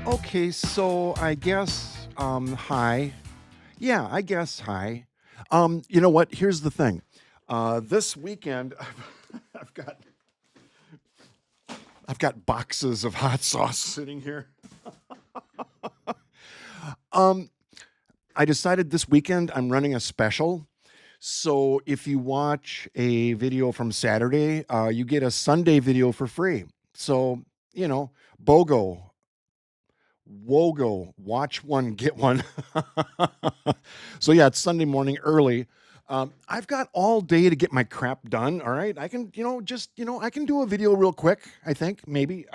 Okay, so I guess, hi. Yeah, I guess hi. You know what? Here's the thing. This weekend, I've got I've got boxes of hot sauce sitting here. Um, I decided this weekend I'm running a special. So if you watch a video from Saturday, you get a Sunday video for free. So, BOGO, WOGO, watch one, get one. So yeah, it's Sunday morning early. I've got all day to get my crap done. All right. I can, I can do a video real quick, I think, maybe.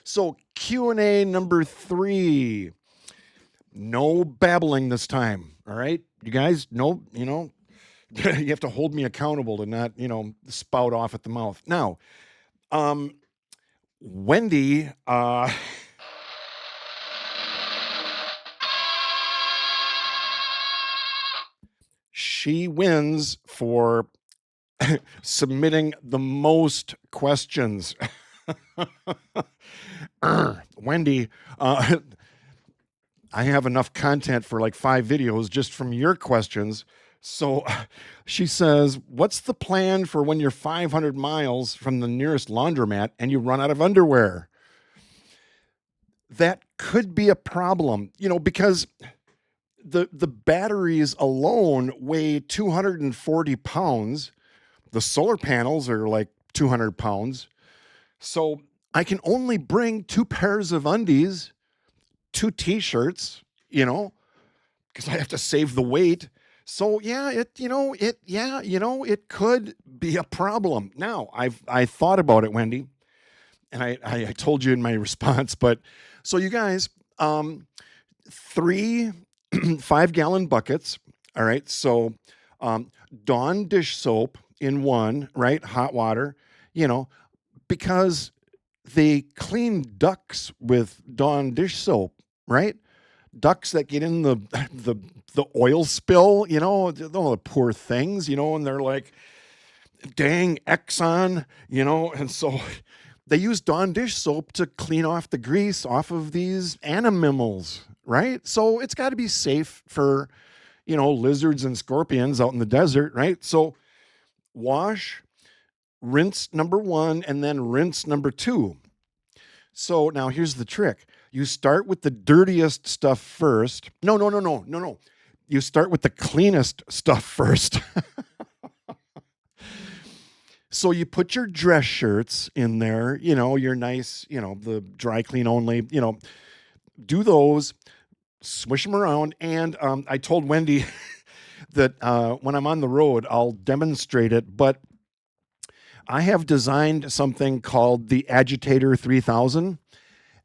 So Q&A number 3. No babbling this time. All right. You guys, no, you have to hold me accountable to not, spout off at the mouth. Now, um, Wendy, she wins for submitting the most questions. Wendy, I have enough content for like 5 videos just from your questions. So she says, what's the plan for when you're 500 miles from the nearest laundromat and you run out of underwear? That could be a problem, because the batteries alone weigh 240 pounds. The solar panels are like 200 pounds. So I can only bring 2 pairs of undies, 2 t-shirts, because I have to save the weight. So yeah, it could be a problem. Now, I thought about it, Wendy, and I told you in my response, but so you guys, 3 5-gallon buckets. All right. So Dawn dish soap in one, right? Hot water, you know, because they clean ducks with Dawn dish soap, right? Ducks that get in the the oil spill, the poor things, and they're like, dang Exxon, and so they use Dawn dish soap to clean off the grease off of these animals, right? So it's got to be safe for, lizards and scorpions out in the desert, right? So wash, rinse number 1, and then rinse number 2. So now here's the trick. You start with the dirtiest stuff first. No, no, no, no, no, no. You start with the cleanest stuff first. So you put your dress shirts in there, your nice, the dry clean only, do those, swish them around. And I told Wendy that when I'm on the road, I'll demonstrate it. But I have designed something called the Agitator 3000.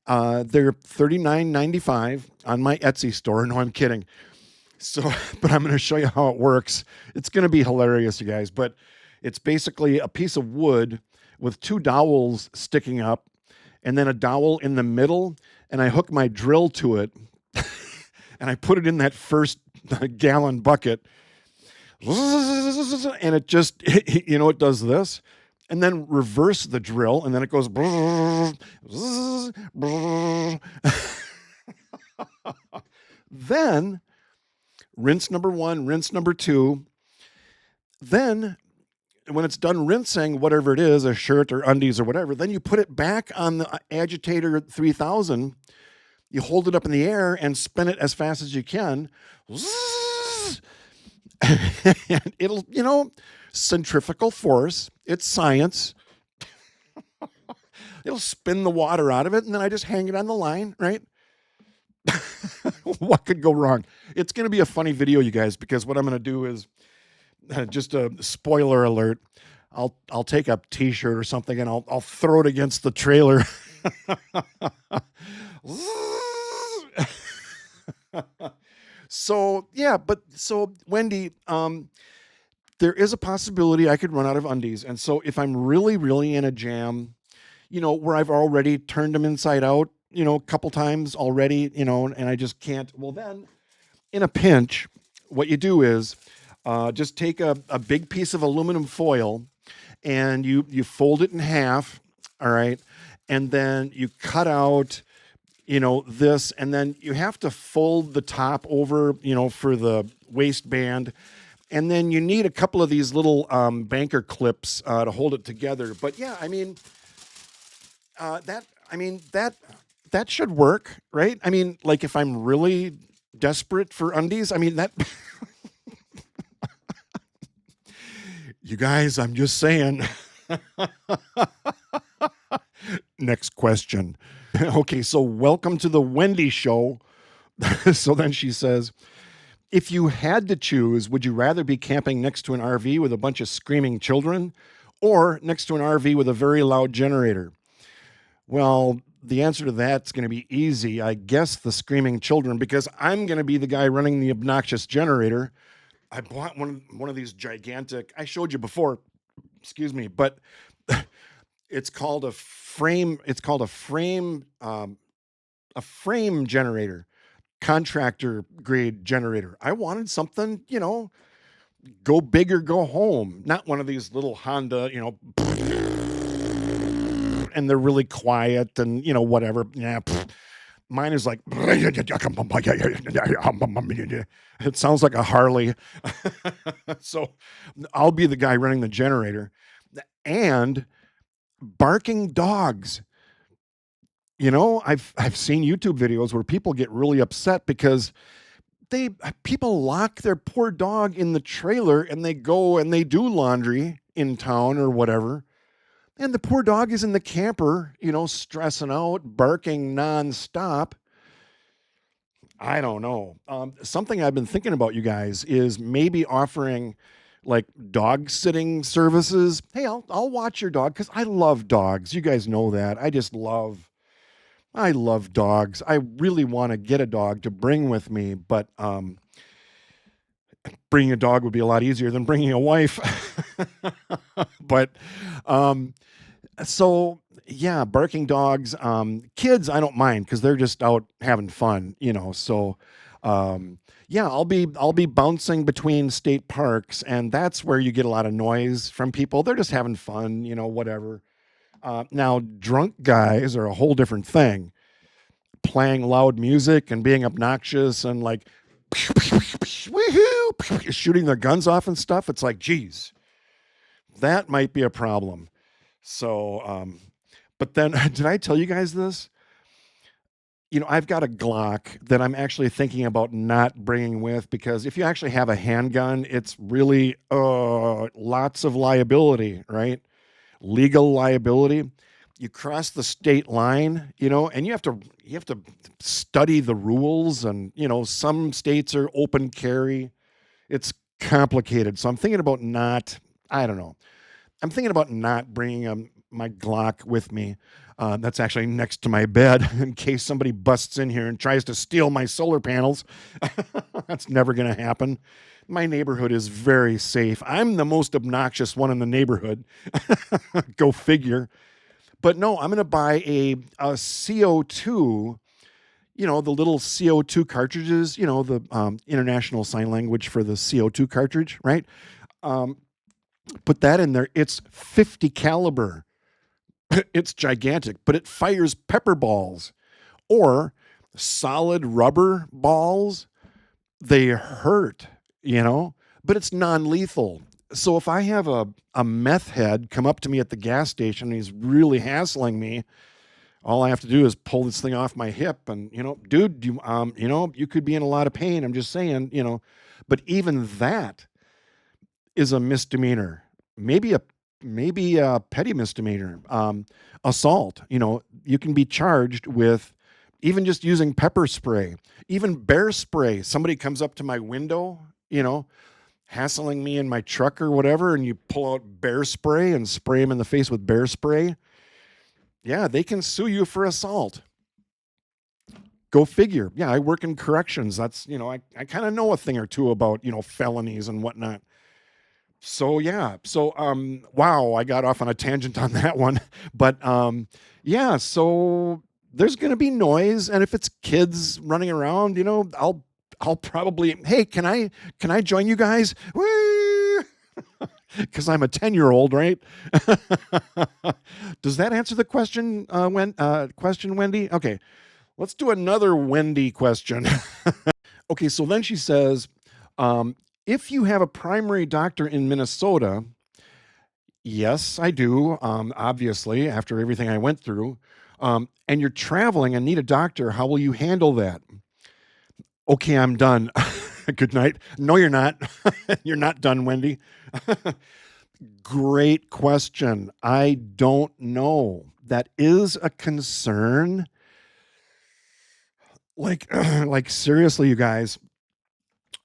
They're $39.95 on my Etsy store. No, I'm kidding. So, but I'm going to show you how it works. It's going to be hilarious, you guys. But it's basically a piece of wood with 2 dowels sticking up and then a dowel in the middle. And I hook my drill to it and I put it in that first gallon bucket. And it just, it does this. And then reverse the drill, and then it goes. Then rinse number 1, rinse number 2. Then when it's done rinsing, whatever it is, a shirt or undies or whatever, then you put it back on the Agitator 3000. You hold it up in the air and spin it as fast as you can. And it'll, centrifugal force. It's science. It'll spin the water out of it, and then I just hang it on the line, right? What could go wrong? It's going to be a funny video, you guys, because what I'm going to do is just a spoiler alert. I'll take a T-shirt or something and I'll throw it against the trailer. So yeah, so Wendy, there is a possibility I could run out of undies, and so if I'm really, really in a jam, where I've already turned them inside out, a couple times already, and I just can't. Well, then, in a pinch, what you do is just take a big piece of aluminum foil, and you fold it in half, all right, and then you cut out this, and then you have to fold the top over, for the waistband. And then you need a couple of these little banker clips to hold it together. But yeah, that should work, right? I mean, like if I'm really desperate for undies, that you guys, I'm just saying. Next question. Okay, so welcome to the Wendy Show. So then she says, if you had to choose, would you rather be camping next to an RV with a bunch of screaming children or next to an RV with a very loud generator? Well, the answer to that's going to be easy. I guess the screaming children, because I'm going to be the guy running the obnoxious generator. I bought one of these gigantic, I showed you before, excuse me, but it's called a frame. It's called a frame generator, contractor grade generator. I wanted something, go big or go home, not one of these little Honda, and they're really quiet and whatever. Yeah, mine is like it sounds like a Harley. So I'll be the guy running the generator and barking dogs. I've seen YouTube videos where people get really upset because people lock their poor dog in the trailer and they go and they do laundry in town or whatever. And the poor dog is in the camper, stressing out, barking nonstop. I don't know. Something I've been thinking about, you guys, is maybe offering like dog sitting services. Hey, I'll watch your dog because I love dogs. You guys know that. I love dogs. I really want to get a dog to bring with me, but bringing a dog would be a lot easier than bringing a wife. But so yeah, barking dogs. Kids, I don't mind because they're just out having fun, So yeah, I'll be bouncing between state parks, and that's where you get a lot of noise from people. They're just having fun, whatever. Now, drunk guys are a whole different thing. Playing loud music and being obnoxious and like woohoo, shooting their guns off and stuff. It's like, geez, that might be a problem. So, but then did I tell you guys this? I've got a Glock that I'm actually thinking about not bringing with because if you actually have a handgun, it's really lots of liability, right? Legal liability. You cross the state line, and you have to study the rules, and some states are open carry. It's complicated, so I'm thinking about not. I don't know. I'm thinking about not bringing my Glock with me. That's actually next to my bed in case somebody busts in here and tries to steal my solar panels. That's never going to happen. My neighborhood is very safe. I'm the most obnoxious one in the neighborhood. Go figure. But no, I'm going to buy a CO2, the little CO2 cartridges, the international sign language for the CO2 cartridge, right? Put that in there. It's 50 caliber. It's gigantic, but it fires pepper balls or solid rubber balls. They hurt, but it's non-lethal. So if I have a meth head come up to me at the gas station and he's really hassling me, all I have to do is pull this thing off my hip and, dude, you could be in a lot of pain. I'm just saying, but even that is a misdemeanor, maybe a petty misdemeanor, assault. You can be charged with even just using pepper spray, even bear spray. Somebody comes up to my window, hassling me in my truck or whatever, and you pull out bear spray and spray them in the face with bear spray. Yeah, they can sue you for assault. Go figure. Yeah, I work in corrections. That's, I kind of know a thing or two about, felonies and whatnot. So yeah. So wow, I got off on a tangent on that one. But yeah, so there's gonna be noise, and if it's kids running around, I'll probably, hey, can I join you guys? Woo! Because I'm a 10-year-old, right? Does that answer the question, question, Wendy? Okay. Let's do another Wendy question. Okay, so then she says, if you have a primary doctor in Minnesota, yes, I do, obviously, after everything I went through, and you're traveling and need a doctor, how will you handle that? Okay, I'm done. Good night. No, you're not. You're not done, Wendy. Great question. I don't know. That is a concern. Like, like seriously, you guys.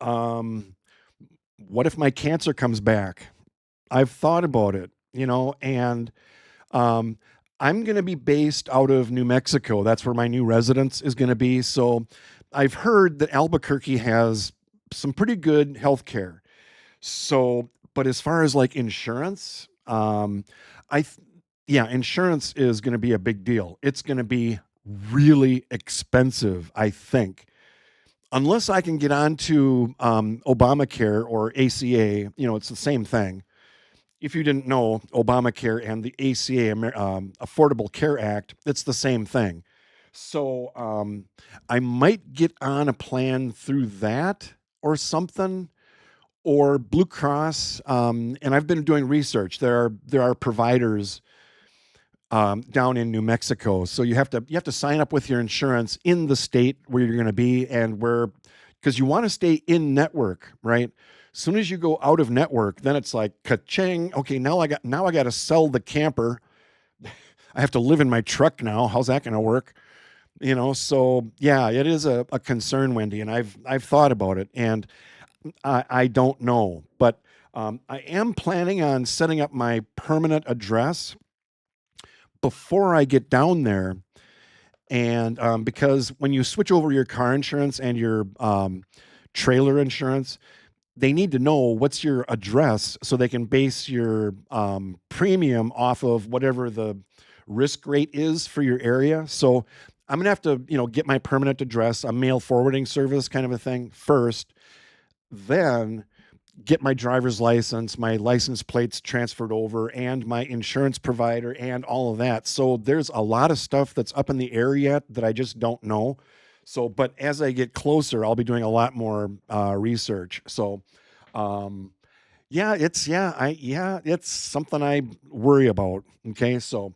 Um, what if my cancer comes back? I've thought about it, and um, I'm going to be based out of New Mexico. That's where my new residence is going to be. So I've heard that Albuquerque has some pretty good health care. So, but as far as like insurance, I, th- yeah, insurance is going to be a big deal. It's going to be really expensive, I think. Unless I can get onto Obamacare or ACA, it's the same thing. If you didn't know, Obamacare and the ACA, Affordable Care Act, it's the same thing. So I might get on a plan through that or something, or Blue Cross. And I've been doing research. There are providers down in New Mexico. So you have to sign up with your insurance in the state where you're going to be, and where, because you want to stay in network, right? As soon as you go out of network, then it's like ka-ching. Okay, now I got to sell the camper. I have to live in my truck now. How's that going to work? So yeah, it is a concern, Wendy, and I've thought about it, and I don't know, but I am planning on setting up my permanent address before I get down there. And because when you switch over your car insurance and your trailer insurance, they need to know what's your address so they can base your premium off of whatever the risk rate is for your area. So I'm gonna have to, get my permanent address, a mail forwarding service kind of a thing first, then get my driver's license, my license plates transferred over, and my insurance provider, and all of that. So there's a lot of stuff that's up in the air yet that I just don't know. So, but as I get closer, I'll be doing a lot more research. So, um, it's something I worry about. Okay, so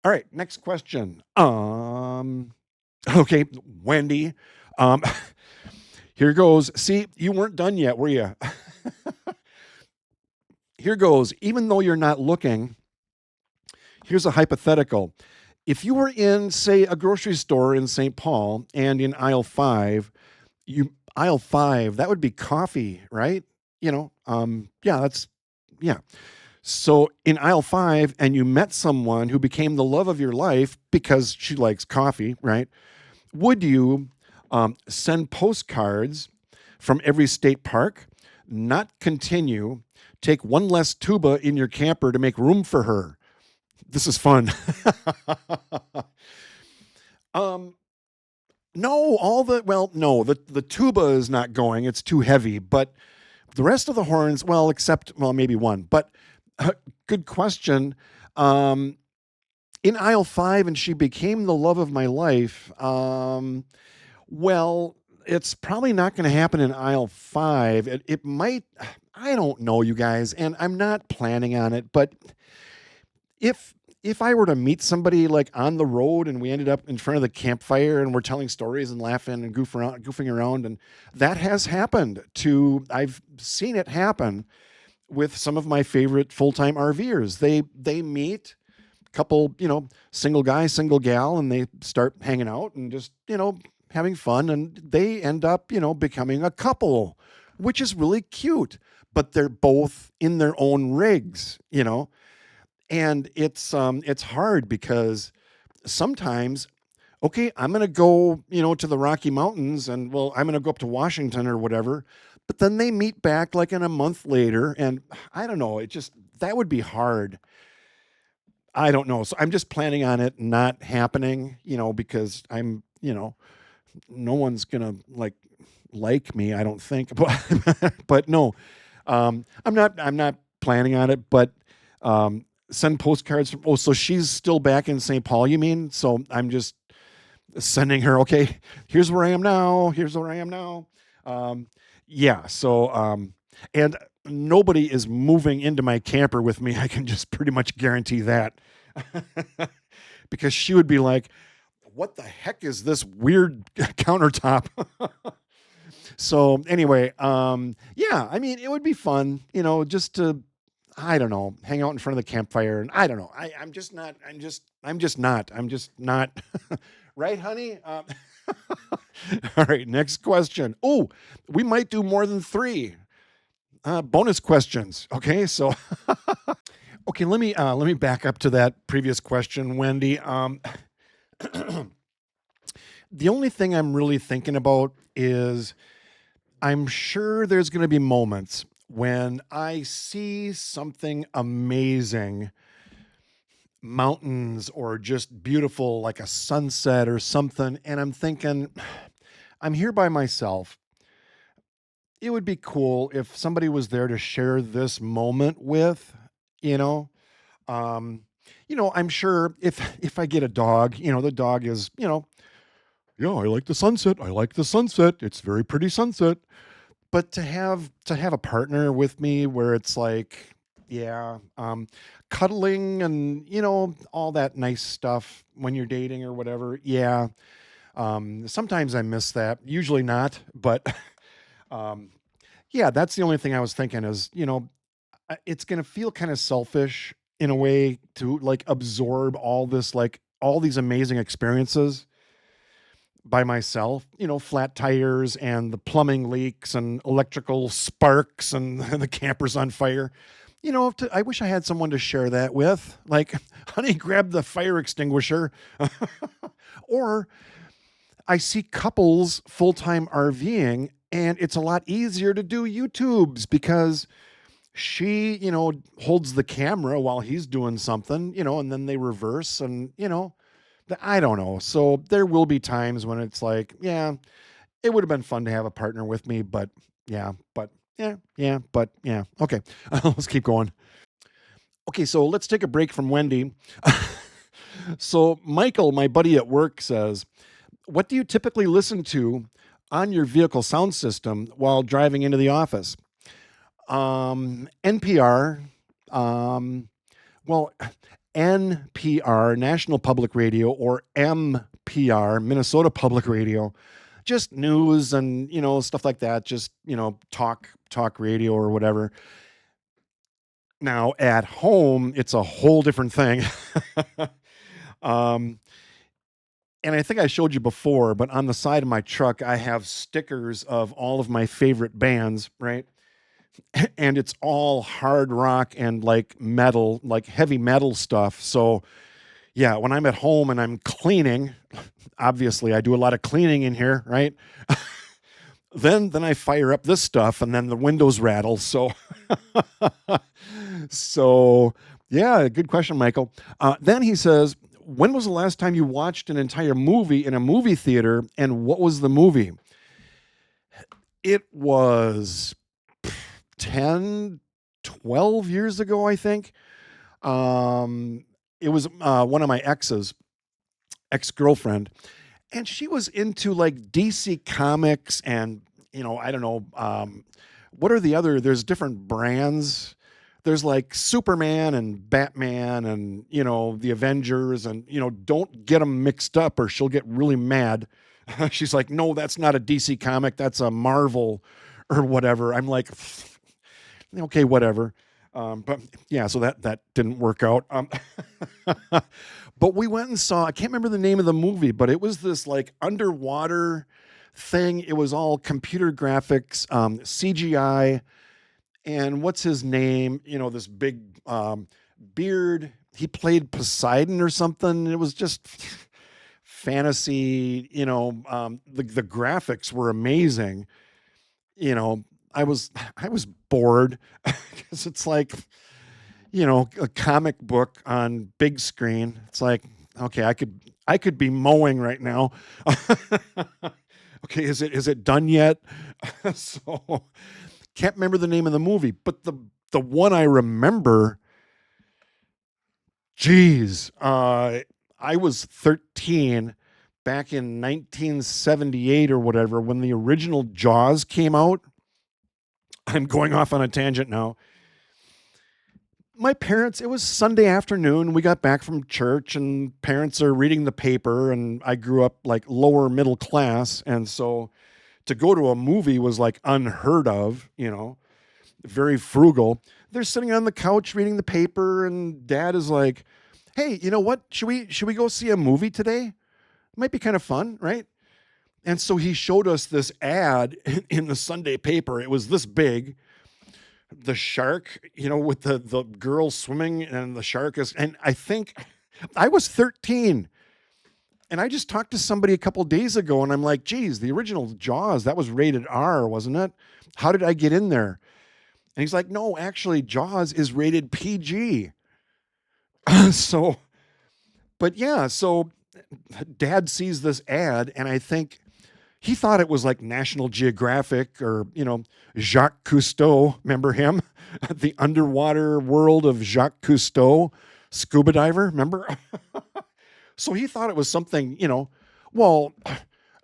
all right, next question. Okay, Wendy. Um, here goes. See, you weren't done yet, were you? Here goes. Even though you're not looking, here's a hypothetical. If you were in, say, a grocery store in St. Paul, and in aisle five, that would be coffee, right? Yeah. So in aisle five, and you met someone who became the love of your life because she likes coffee, right? Would you send postcards from every state park, not continue, take one less tuba in your camper to make room for her? This is fun. um, no, the tuba is not going. It's too heavy, but the rest of the horns, well, except, well, maybe one. But good question. In aisle five, and she became the love of my life. Well, it's probably not going to happen in aisle five. It might. I don't know, you guys, and I'm not planning on it. But if I were to meet somebody like on the road, and we ended up in front of the campfire, and we're telling stories and laughing and goofing around, and that has happened to. I've seen it happen with some of my favorite full-time RVers. They meet couple, single guy, single gal, and they start hanging out and just, having fun, and they end up, becoming a couple, which is really cute. But they're both in their own rigs, and it's hard because sometimes, okay, I'm gonna go, to the Rocky Mountains, and well, I'm gonna go up to Washington or whatever. But then they meet back like in a month later, and I don't know, that would be hard. I don't know. So I'm just planning on it not happening, because no one's gonna like me, I don't think. But no, I'm not planning on it. But send postcards from. Oh, so she's still back in St. Paul, you mean? So I'm just sending her, okay, here's where I am now. Here's where I am now. Um, yeah. And nobody is moving into my camper with me. I can just pretty much guarantee that. Because she would be like, what the heck is this weird countertop? So anyway, yeah, I mean, it would be fun, just to, I don't know, hang out in front of the campfire, and I don't know, I'm just not, right, honey? All right, next question. Oh, we might do more than three bonus questions. Okay, so okay, let me back up to that previous question, Wendy. The only thing I'm really thinking about is I'm sure there's going to be moments when I see something amazing, mountains or just beautiful, like a sunset or something, and I'm thinking, I'm here by myself. It would be cool if somebody was there to share this moment with, you know. Um, I'm sure if I get a dog, the dog is, yeah, I like the sunset. I like the sunset. It's very pretty sunset. But to have a partner with me where it's like, yeah, cuddling and all that nice stuff when you're dating or whatever. Yeah, sometimes I miss that. Usually not, but um, yeah, that's the only thing I was thinking is it's gonna feel kind of selfish in a way to like absorb all this like all these amazing experiences by myself, flat tires and the plumbing leaks and electrical sparks and the camper's on fire. I wish I had someone to share that with. Like, honey, grab the fire extinguisher. Or I see couples full time RVing, and it's a lot easier to do YouTubes because she, holds the camera while he's doing something, and then they reverse and, I don't know. So there will be times when it's like, yeah, it would have been fun to have a partner with me, but yeah, but yeah, but yeah. Okay, let's keep going. Okay, so let's take a break from Wendy. So Michael, my buddy at work, says, "What do you typically listen to on your vehicle sound system while driving into the office?" NPR. Um, well, NPR, National Public Radio, or MPR, Minnesota Public Radio, just news and stuff like that. Just talk radio or whatever. Now at home, it's a whole different thing. um, and I think I showed you before, but on the side of my truck, I have stickers of all of my favorite bands, right? And it's all hard rock and like metal, like heavy metal stuff. So yeah, when I'm at home and I'm cleaning, obviously I do a lot of cleaning in here, right? then I fire up this stuff and then the windows rattle. So yeah, good question, Michael. Then he says, when was the last time you watched an entire movie in a movie theater and what was the movie? It was 10, 12 years ago, I think. Um, it was one of my ex girlfriend, and she was into like DC Comics and I don't know, what are the other? There's different brands. There's like Superman and Batman and the Avengers and don't get them mixed up or she'll get really mad. She's like, no, that's not a DC comic. That's a Marvel or whatever. I'm like, okay, whatever. But yeah, so that didn't work out. But we went and saw, I can't remember the name of the movie, but it was this like underwater thing. It was all computer graphics, CGI, and what's his name? This big beard. He played Poseidon or something. It was just fantasy. The graphics were amazing. You know, I was bored because it's like a comic book on big screen. It's like, okay, I could be mowing right now. Okay, is it done yet? So can't remember the name of the movie, but the one I remember, geez, I was 13 back in 1978 or whatever, when the original Jaws came out. I'm going off on a tangent now. My parents, it was Sunday afternoon. We got back from church, and parents are reading the paper. And I grew up like lower middle class. And so to go to a movie was like unheard of, very frugal. They're sitting on the couch reading the paper, and dad is like, "Hey, you know what? Should we go see a movie today? It might be kind of fun, right?" And so he showed us this ad in the Sunday paper. It was this big. The shark, with the girl swimming, and the shark is, and I think I was 13. And I just talked to somebody a couple days ago, and I'm like, geez, the original Jaws, that was rated R, wasn't it? How did I get in there? And he's like, no, actually, Jaws is rated PG. So, but yeah, so dad sees this ad, and I think he thought it was like National Geographic or, Jacques Cousteau. Remember him? The underwater world of Jacques Cousteau, scuba diver, remember? So he thought it was something, well,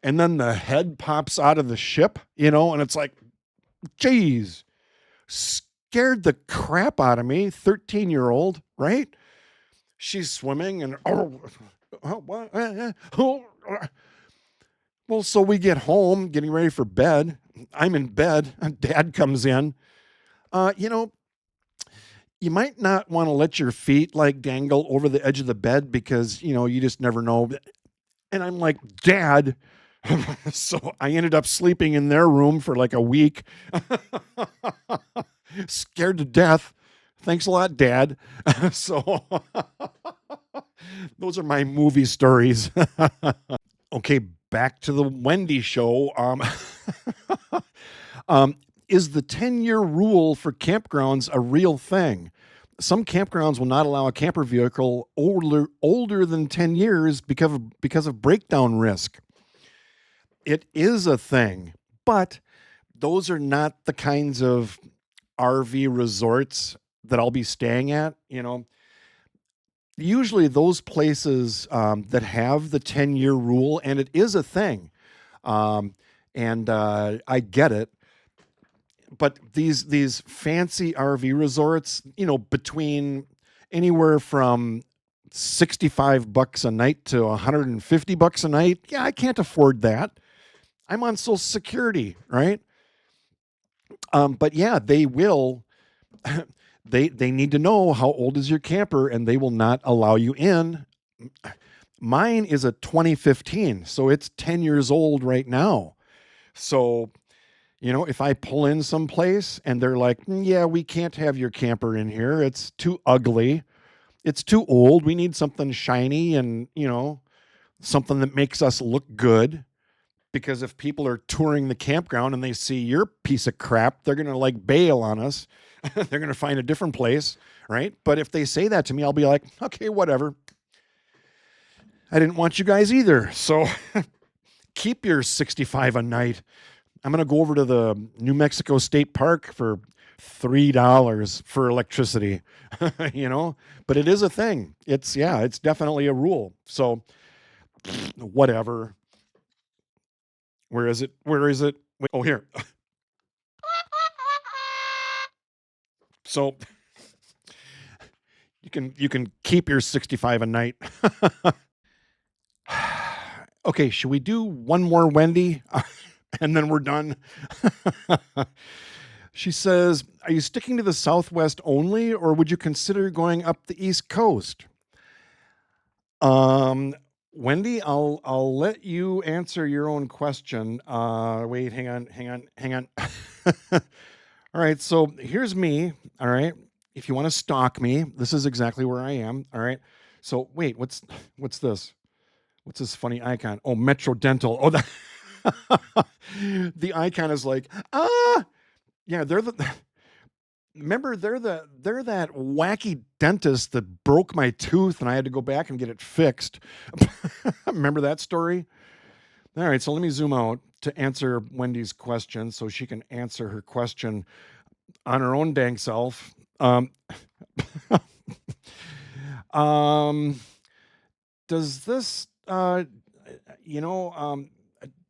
and then the head pops out of the ship, and it's like, geez, scared the crap out of me, 13-year-old, right? She's swimming and, well, so we get home, getting ready for bed. I'm in bed. Dad comes in. You might not want to let your feet like dangle over the edge of the bed because, you just never know. And I'm like, Dad. So I ended up sleeping in their room for like a week. Scared to death. Thanks a lot, Dad. So those are my movie stories. Okay, back to the Wendy Show. Is the 10-year rule for campgrounds a real thing? Some campgrounds will not allow a camper vehicle older than 10 years because of breakdown risk. It is a thing, but those are not the kinds of RV resorts that I'll be staying at. Usually those places that have the 10-year rule, and it is a thing, and I get it. But these fancy RV resorts, between anywhere from $65 a night to $150 a night, yeah, I can't afford that. I'm on Social Security, right? But yeah, they will. They need to know how old is your camper, and they will not allow you in. Mine is a 2015, so it's 10 years old right now. So, if I pull in someplace and they're like, yeah, we can't have your camper in here. It's too ugly. It's too old. We need something shiny and, something that makes us look good. Because if people are touring the campground and they see your piece of crap, they're going to like bail on us. They're going to find a different place, right? But if they say that to me, I'll be like, okay, whatever. I didn't want you guys either. So keep your $65 a night. I'm going to go over to the New Mexico State Park for $3 for electricity, but it is a thing. It's definitely a rule. So whatever. Where is it? Wait, oh, here. So you can keep your 65 a night. Okay, should we do one more Wendy? And then we're done. She says, are you sticking to the Southwest only, or would you consider going up the East Coast? Wendy, I'll let you answer your own question. Wait, hang on. All right, so here's me. All right, if you want to stalk me, this is exactly where I am. All right, so wait, what's this? What's this funny icon? Oh, Metro Dental. Oh, the icon is like, yeah, remember they're that wacky dentist that broke my tooth and I had to go back and get it fixed. Remember that story? All right, so let me zoom out to answer Wendy's question so she can answer her question on her own dang self. Does this you know,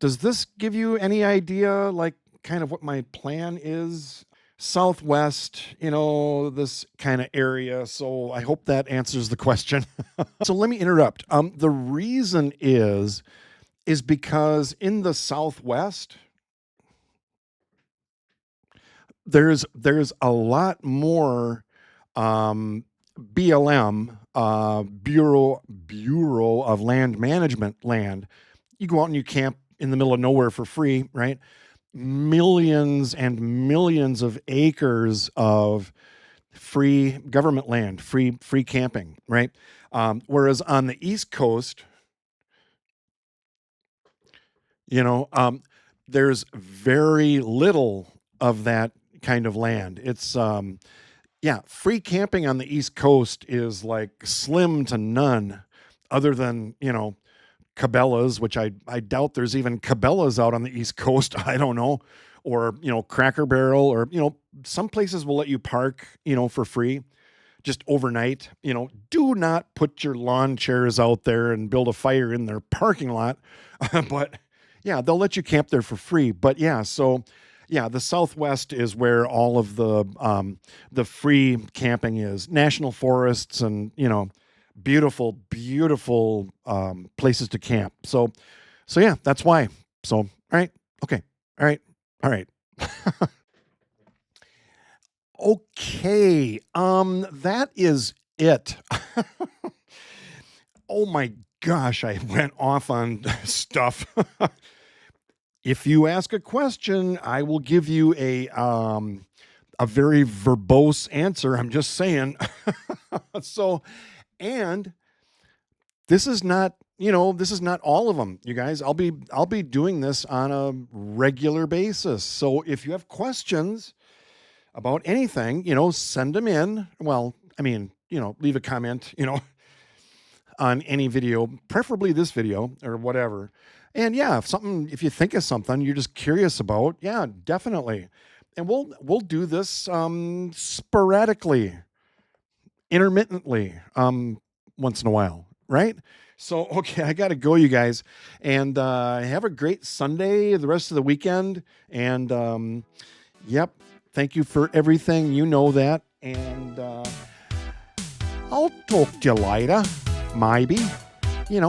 does this give you any idea, like, kind of what my plan is? Southwest, this kind of area. So I hope that answers the question. So let me interrupt. The reason is because in the Southwest, there's a lot more BLM, Bureau of Land Management land. You go out and you camp in the middle of nowhere for free, right? Millions and millions of acres of free government land, free camping, right? Whereas on the East Coast, you know, there's very little of that kind of land. It's yeah, free camping on the East Coast is like slim to none, other than Cabela's, which I doubt there's even Cabela's out on the East Coast. I don't know, or Cracker Barrel, or some places will let you park for free, just overnight. Do not put your lawn chairs out there and build a fire in their parking lot, but yeah, they'll let you camp there for free. But yeah, so yeah, the Southwest is where all of the free camping is. National forests and beautiful, beautiful places to camp. So yeah, that's why. So all right, okay, all right, all right. Okay, that is it. Oh my gosh, I went off on stuff. If you ask a question, I will give you a very verbose answer. I'm just saying. So, and this is not, this is not all of them, you guys. I'll be doing this on a regular basis. So if you have questions about anything, send them in. Well, I mean, leave a comment, on any video, preferably this video or whatever. And yeah, if you think of something you're just curious about, yeah, definitely. And we'll do this sporadically, intermittently, once in a while, right? So, okay, I got to go, you guys, and have a great Sunday, the rest of the weekend. And yep, thank you for everything. You know that. And I'll talk to you later, maybe, yeah,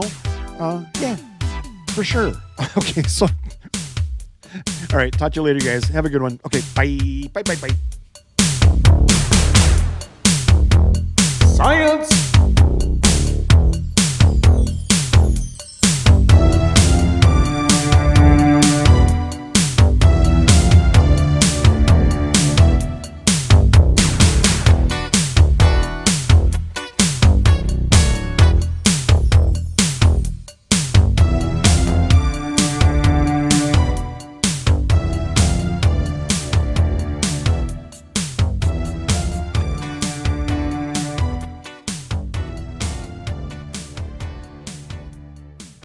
for sure. Okay, so, all right, talk to you later, guys. Have a good one. Okay, bye, bye, bye, bye. Science